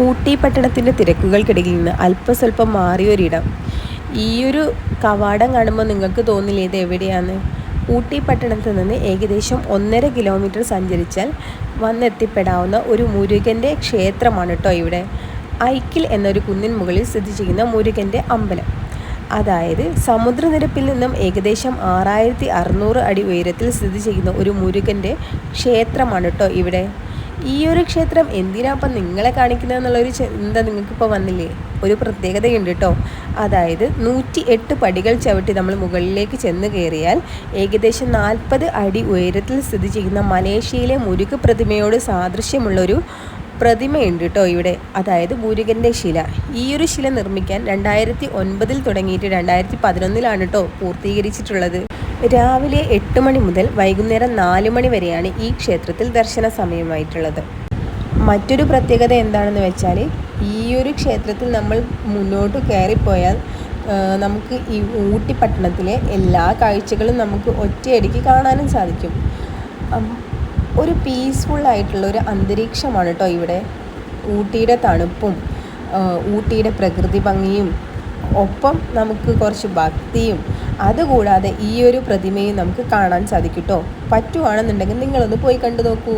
ഊട്ടി പട്ടണത്തിൻ്റെ തിരക്കുകൾക്കിടയിൽ നിന്ന് അല്പസ്വല്പം മാറിയൊരിടം. ഈയൊരു കവാടം കാണുമ്പോൾ നിങ്ങൾക്ക് തോന്നില്ലേ ഇത് എവിടെയാണ്? ഊട്ടി പട്ടണത്തിൽ നിന്ന് ഏകദേശം 1.5 കിലോമീറ്റർ സഞ്ചരിച്ചാൽ വന്നെത്തിപ്പെടാവുന്ന ഒരു മുരുകൻ്റെ ക്ഷേത്രമാണ് കേട്ടോ ഇവിടെ. ഐക്കിൽ എന്നൊരു കുന്നിൻ മുകളിൽ സ്ഥിതി ചെയ്യുന്ന മുരുകൻ്റെ അമ്പലം. അതായത് സമുദ്രനിരപ്പിൽ നിന്നും ഏകദേശം 6600 അടി ഉയരത്തിൽ സ്ഥിതി ചെയ്യുന്ന ഒരു മുരുകൻ്റെ ക്ഷേത്രമാണ് കേട്ടോ ഇവിടെ. ഈ ഒരു ക്ഷേത്രം എന്തിനാപ്പം നിങ്ങളെ കാണിക്കുന്നത് എന്നുള്ളൊരു ചിന്ത നിങ്ങൾക്കിപ്പോൾ വന്നില്ലേ? ഒരു പ്രത്യേകതയുണ്ട് കേട്ടോ. അതായത് 108 പടികൾ ചവിട്ടി നമ്മൾ മുകളിലേക്ക് ചെന്ന് കയറിയാൽ ഏകദേശം 40 അടി ഉയരത്തിൽ സ്ഥിതി ചെയ്യുന്ന മലേഷ്യയിലെ മുരുക പ്രതിമയോട് സാദൃശ്യമുള്ളൊരു പ്രതിമയുണ്ട് കേട്ടോ ഇവിടെ. അതായത് മുരുകൻ്റെ ശില. ഈ ഒരു ശില നിർമ്മിക്കാൻ 2009 തുടങ്ങിയിട്ട് 2011 കേട്ടോ പൂർത്തീകരിച്ചിട്ടുള്ളത്. രാവിലെ 8 മണി മുതൽ വൈകുന്നേരം 4 മണി വരെയാണ് ഈ ക്ഷേത്രത്തിൽ ദർശന സമയമായിട്ടുള്ളത്. മറ്റൊരു പ്രത്യേകത എന്താണെന്ന് വെച്ചാൽ ഈ ഒരു ക്ഷേത്രത്തിൽ നമ്മൾ മുന്നോട്ട് കയറിപ്പോയാൽ നമുക്ക് ഈ ഊട്ടി പട്ടണത്തിലെ എല്ലാ കാഴ്ചകളും നമുക്ക് ഒറ്റയടിക്ക് കാണാനും സാധിക്കും. ഒരു പീസ്ഫുള്ളായിട്ടുള്ള ഒരു അന്തരീക്ഷമാണ് കേട്ടോ ഇവിടെ. ഊട്ടിയുടെ തണുപ്പും ഊട്ടിയുടെ പ്രകൃതി ഭംഗിയും ഒപ്പം നമുക്ക് കുറച്ച് ഭക്തിയും അതുകൂടാതെ ഈ ഒരു പ്രതിമയും നമുക്ക് കാണാൻ സാധിക്കും കേട്ടോ. പറ്റുവാണെന്നുണ്ടെങ്കിൽ നിങ്ങളൊന്ന് പോയി കണ്ടു നോക്കൂ.